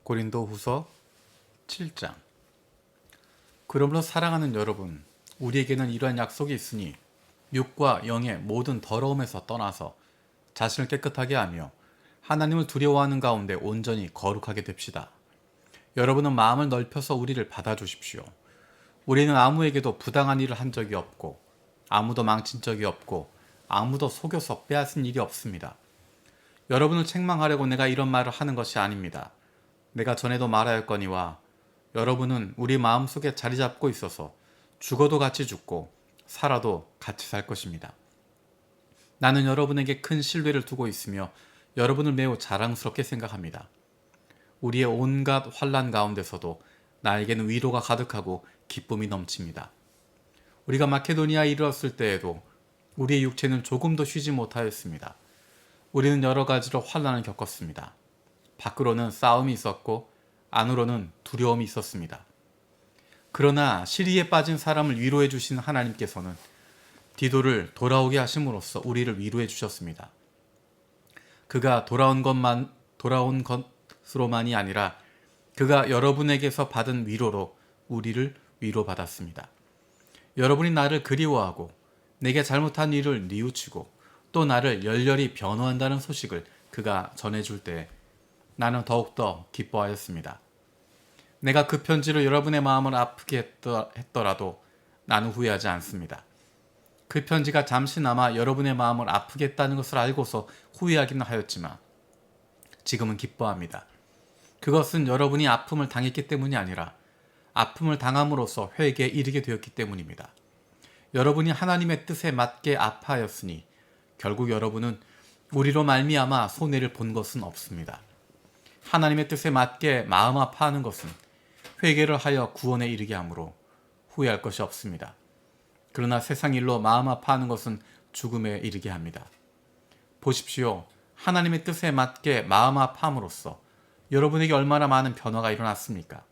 고린도후서 7장. 그러므로 사랑하는 여러분, 우리에게는 이러한 약속이 있으니 육과 영의 모든 더러움에서 떠나서 자신을 깨끗하게 하며 하나님을 두려워하는 가운데 온전히 거룩하게 됩시다. 여러분은 마음을 넓혀서 우리를 받아주십시오. 우리는 아무에게도 부당한 일을 한 적이 없고 아무도 망친 적이 없고 아무도 속여서 빼앗은 일이 없습니다. 여러분을 책망하려고 내가 이런 말을 하는 것이 아닙니다. 내가 전에도 말하였거니와 여러분은 우리 마음속에 자리 잡고 있어서 죽어도 같이 죽고 살아도 같이 살 것입니다. 나는 여러분에게 큰 신뢰를 두고 있으며 여러분을 매우 자랑스럽게 생각합니다. 우리의 온갖 환난 가운데서도 나에게는 위로가 가득하고 기쁨이 넘칩니다. 우리가 마케도니아에 이르렀을 때에도 우리의 육체는 조금도 쉬지 못하였습니다. 우리는 여러 가지로 환난을 겪었습니다. 밖으로는 싸움이 있었고 안으로는 두려움이 있었습니다. 그러나 시리에 빠진 사람을 위로해 주신 하나님께서는 디도를 돌아오게 하심으로써 우리를 위로해 주셨습니다. 그가 돌아온 것으로만이 아니라 그가 여러분에게서 받은 위로로 우리를 위로받았습니다. 여러분이 나를 그리워하고 내게 잘못한 일을 뉘우치고 또 나를 열렬히 변호한다는 소식을 그가 전해줄 때 나는 더욱더 기뻐하였습니다. 내가 그 편지로 여러분의 마음을 아프게 했더라도 나는 후회하지 않습니다. 그 편지가 잠시나마 여러분의 마음을 아프게 했다는 것을 알고서 후회하기는 하였지만 지금은 기뻐합니다. 그것은 여러분이 아픔을 당했기 때문이 아니라 아픔을 당함으로써 회개에 이르게 되었기 때문입니다. 여러분이 하나님의 뜻에 맞게 아파하였으니 결국 여러분은 우리로 말미암아 손해를 본 것은 없습니다. 하나님의 뜻에 맞게 마음 아파하는 것은 회개를 하여 구원에 이르게 하므로 후회할 것이 없습니다. 그러나 세상 일로 마음 아파하는 것은 죽음에 이르게 합니다. 보십시오. 하나님의 뜻에 맞게 마음 아파함으로써 여러분에게 얼마나 많은 변화가 일어났습니까?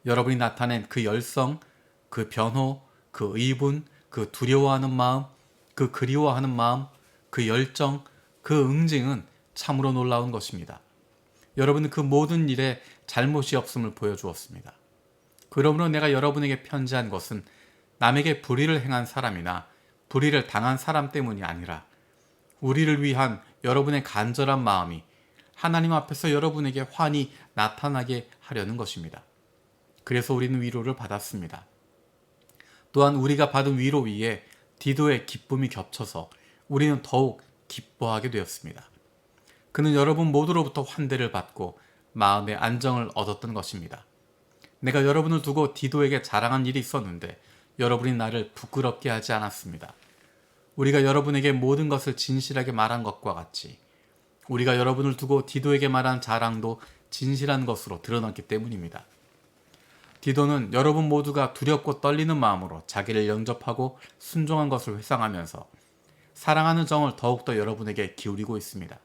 여러분이 나타낸 그 열성, 그 변호, 그 의분, 그 두려워하는 마음, 그 그리워하는 마음, 그 열정, 그 응징은 참으로 놀라운 것입니다. 여러분은 그 모든 일에 잘못이 없음을 보여주었습니다. 그러므로 내가 여러분에게 편지한 것은 남에게 불의를 행한 사람이나 불의를 당한 사람 때문이 아니라 우리를 위한 여러분의 간절한 마음이 하나님 앞에서 여러분에게 환히 나타나게 하려는 것입니다. 그래서 우리는 위로를 받았습니다. 또한 우리가 받은 위로 위에 디도의 기쁨이 겹쳐서 우리는 더욱 기뻐하게 되었습니다. 그는 여러분 모두로부터 환대를 받고 마음의 안정을 얻었던 것입니다. 내가 여러분을 두고 디도에게 자랑한 일이 있었는데 여러분이 나를 부끄럽게 하지 않았습니다. 우리가 여러분에게 모든 것을 진실하게 말한 것과 같이 우리가 여러분을 두고 디도에게 말한 자랑도 진실한 것으로 드러났기 때문입니다. 디도는 여러분 모두가 두렵고 떨리는 마음으로 자기를 영접하고 순종한 것을 회상하면서 사랑하는 정을 더욱더 여러분에게 기울이고 있습니다.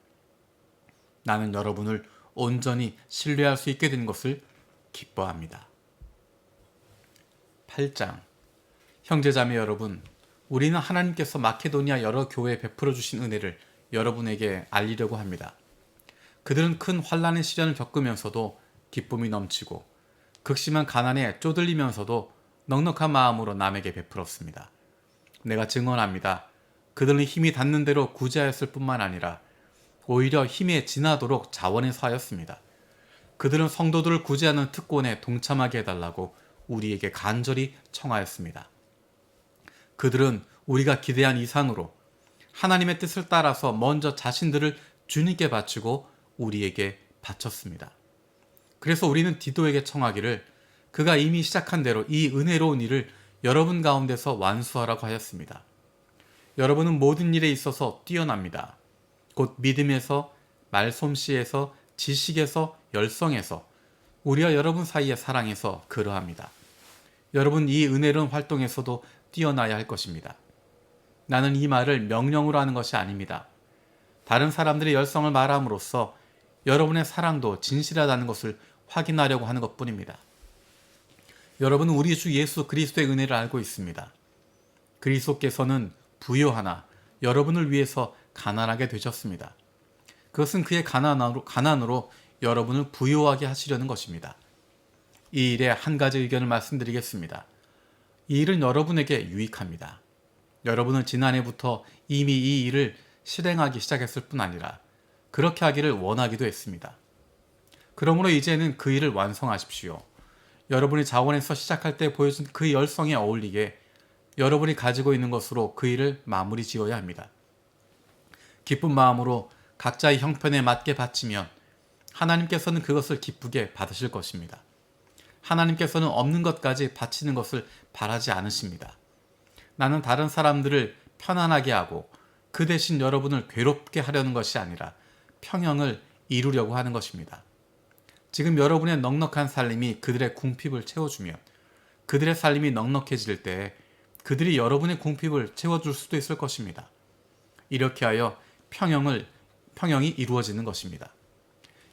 나는 여러분을 온전히 신뢰할 수 있게 된 것을 기뻐합니다. 8장. 형제자매 여러분, 우리는 하나님께서 마케도니아 여러 교회에 베풀어 주신 은혜를 여러분에게 알리려고 합니다. 그들은 큰 환난의 시련을 겪으면서도 기쁨이 넘치고 극심한 가난에 쪼들리면서도 넉넉한 마음으로 남에게 베풀었습니다. 내가 증언합니다. 그들은 힘이 닿는 대로 구제하였을 뿐만 아니라 오히려 힘에 지나도록 자원해서 하였습니다. 그들은 성도들을 구제하는 특권에 동참하게 해달라고 우리에게 간절히 청하였습니다. 그들은 우리가 기대한 이상으로 하나님의 뜻을 따라서 먼저 자신들을 주님께 바치고 우리에게 바쳤습니다. 그래서 우리는 디도에게 청하기를 그가 이미 시작한 대로 이 은혜로운 일을 여러분 가운데서 완수하라고 하였습니다. 여러분은 모든 일에 있어서 뛰어납니다. 곧 믿음에서, 말솜씨에서, 지식에서, 열성에서, 우리와 여러분 사이의 사랑에서 그러합니다. 여러분 이 은혜로운 활동에서도 뛰어나야 할 것입니다. 나는 이 말을 명령으로 하는 것이 아닙니다. 다른 사람들의 열성을 말함으로써 여러분의 사랑도 진실하다는 것을 확인하려고 하는 것뿐입니다. 여러분은 우리 주 예수 그리스도의 은혜를 알고 있습니다. 그리스도께서는 부요하나 여러분을 위해서 가난하게 되셨습니다. 그것은 그의 가난으로 여러분을 부유하게 하시려는 것입니다. 이 일에 한 가지 의견을 말씀드리겠습니다. 이 일은 여러분에게 유익합니다. 여러분은 지난해부터 이미 이 일을 실행하기 시작했을 뿐 아니라 그렇게 하기를 원하기도 했습니다. 그러므로 이제는 그 일을 완성하십시오. 여러분이 자원에서 시작할 때 보여준 그 열성에 어울리게 여러분이 가지고 있는 것으로 그 일을 마무리 지어야 합니다. 기쁜 마음으로 각자의 형편에 맞게 바치면 하나님께서는 그것을 기쁘게 받으실 것입니다. 하나님께서는 없는 것까지 바치는 것을 바라지 않으십니다. 나는 다른 사람들을 편안하게 하고 그 대신 여러분을 괴롭게 하려는 것이 아니라 평형을 이루려고 하는 것입니다. 지금 여러분의 넉넉한 살림이 그들의 궁핍을 채워주면 그들의 살림이 넉넉해질 때 그들이 여러분의 궁핍을 채워줄 수도 있을 것입니다. 이렇게 하여 평형이 이루어지는 것입니다.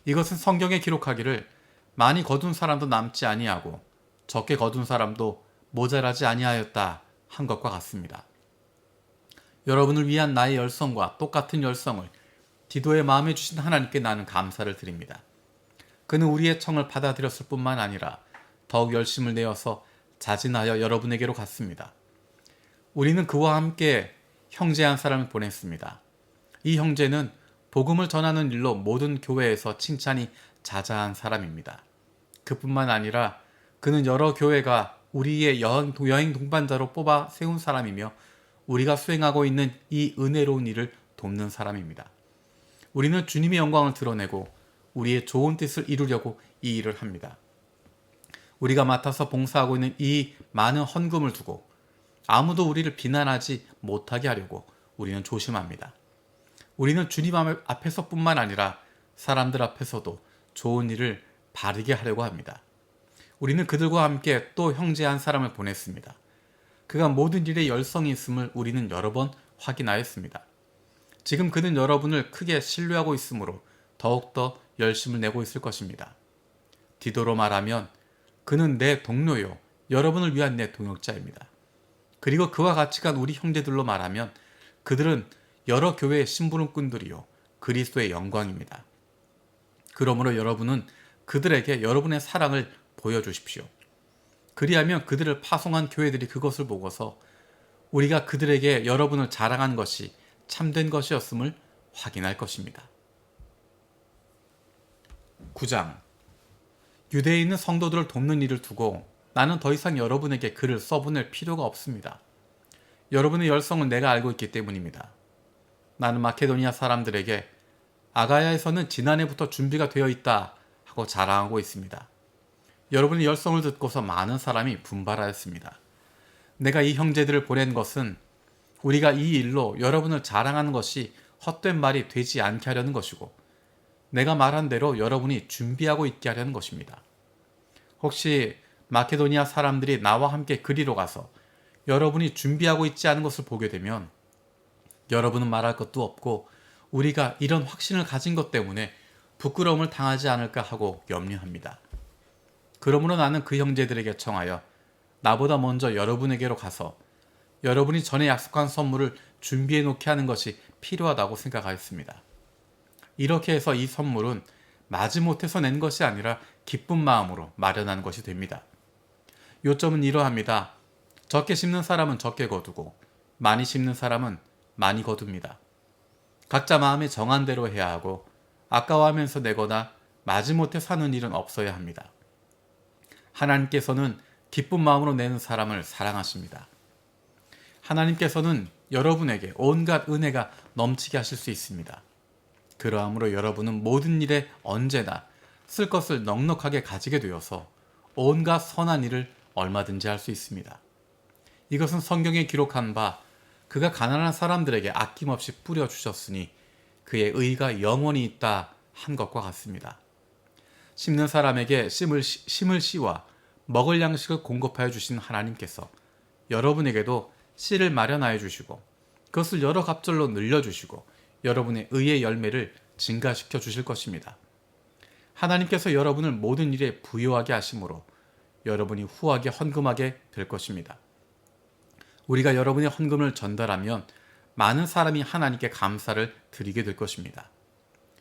이것은 성경에 기록하기를 많이 거둔 사람도 남지 아니하고 적게 거둔 사람도 모자라지 아니하였다 한 것과 같습니다. 여러분을 위한 나의 열성과 똑같은 열성을 디도의 마음에 주신 하나님께 나는 감사를 드립니다. 그는 우리의 청을 받아들였을 뿐만 아니라 더욱 열심을 내어서 자진하여 여러분에게로 갔습니다. 우리는 그와 함께 형제 한 사람을 보냈습니다. 이 형제는 복음을 전하는 일로 모든 교회에서 칭찬이 자자한 사람입니다. 그뿐만 아니라 그는 여러 교회가 우리의 여행 동반자로 뽑아 세운 사람이며 우리가 수행하고 있는 이 은혜로운 일을 돕는 사람입니다. 우리는 주님의 영광을 드러내고 우리의 좋은 뜻을 이루려고 이 일을 합니다. 우리가 맡아서 봉사하고 있는 이 많은 헌금을 두고 아무도 우리를 비난하지 못하게 하려고 우리는 조심합니다. 우리는 주님 앞에서뿐만 아니라 사람들 앞에서도 좋은 일을 바르게 하려고 합니다. 우리는 그들과 함께 또 형제 한 사람을 보냈습니다. 그가 모든 일에 열성이 있음을 우리는 여러 번 확인하였습니다. 지금 그는 여러분을 크게 신뢰하고 있으므로 더욱더 열심을 내고 있을 것입니다. 디도로 말하면 그는 내 동료요, 여러분을 위한 내 동역자입니다. 그리고 그와 같이 간 우리 형제들로 말하면 그들은 여러 교회의 심부름꾼들이요 그리스도의 영광입니다. 그러므로 여러분은 그들에게 여러분의 사랑을 보여주십시오. 그리하면 그들을 파송한 교회들이 그것을 보고서 우리가 그들에게 여러분을 자랑한 것이 참된 것이었음을 확인할 것입니다. 9장. 유대에 있는 성도들을 돕는 일을 두고 나는 더 이상 여러분에게 글을 써보낼 필요가 없습니다. 여러분의 열성은 내가 알고 있기 때문입니다. 나는 마케도니아 사람들에게 아가야에서는 지난해부터 준비가 되어 있다 하고 자랑하고 있습니다. 여러분의 열성을 듣고서 많은 사람이 분발하였습니다. 내가 이 형제들을 보낸 것은 우리가 이 일로 여러분을 자랑하는 것이 헛된 말이 되지 않게 하려는 것이고 내가 말한 대로 여러분이 준비하고 있게 하려는 것입니다. 혹시 마케도니아 사람들이 나와 함께 그리로 가서 여러분이 준비하고 있지 않은 것을 보게 되면 여러분은 말할 것도 없고 우리가 이런 확신을 가진 것 때문에 부끄러움을 당하지 않을까 하고 염려합니다. 그러므로 나는 그 형제들에게 청하여 나보다 먼저 여러분에게로 가서 여러분이 전에 약속한 선물을 준비해 놓게 하는 것이 필요하다고 생각하였습니다. 이렇게 해서 이 선물은 마지못해서 낸 것이 아니라 기쁜 마음으로 마련한 것이 됩니다. 요점은 이러합니다. 적게 심는 사람은 적게 거두고 많이 심는 사람은 많이 거둡니다. 각자 마음에 정한 대로 해야 하고 아까워하면서 내거나 마지못해 사는 일은 없어야 합니다. 하나님께서는 기쁜 마음으로 내는 사람을 사랑하십니다. 하나님께서는 여러분에게 온갖 은혜가 넘치게 하실 수 있습니다. 그러함으로 여러분은 모든 일에 언제나 쓸 것을 넉넉하게 가지게 되어서 온갖 선한 일을 얼마든지 할 수 있습니다. 이것은 성경에 기록한 바 그가 가난한 사람들에게 아낌없이 뿌려주셨으니 그의 의가 영원히 있다 한 것과 같습니다. 심는 사람에게 심을 씨와 먹을 양식을 공급하여 주신 하나님께서 여러분에게도 씨를 마련하여 주시고 그것을 여러 갑절로 늘려주시고 여러분의 의의 열매를 증가시켜 주실 것입니다. 하나님께서 여러분을 모든 일에 부유하게 하심으로 여러분이 후하게 헌금하게 될 것입니다. 우리가 여러분의 헌금을 전달하면 많은 사람이 하나님께 감사를 드리게 될 것입니다.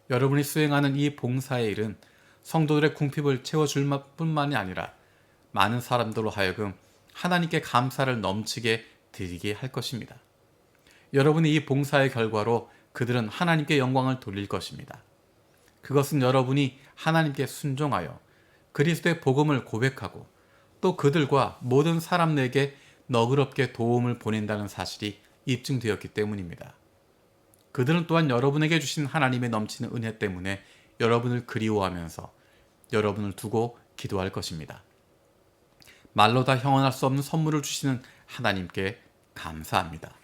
여러분이 수행하는 이 봉사의 일은 성도들의 궁핍을 채워줄 뿐만이 아니라 많은 사람들로 하여금 하나님께 감사를 넘치게 드리게 할 것입니다. 여러분이 이 봉사의 결과로 그들은 하나님께 영광을 돌릴 것입니다. 그것은 여러분이 하나님께 순종하여 그리스도의 복음을 고백하고 또 그들과 모든 사람에게 너그럽게 도움을 보낸다는 사실이 입증되었기 때문입니다. 그들은 또한 여러분에게 주신 하나님의 넘치는 은혜 때문에 여러분을 그리워하면서 여러분을 두고 기도할 것입니다. 말로 다 형언할 수 없는 선물을 주시는 하나님께 감사합니다.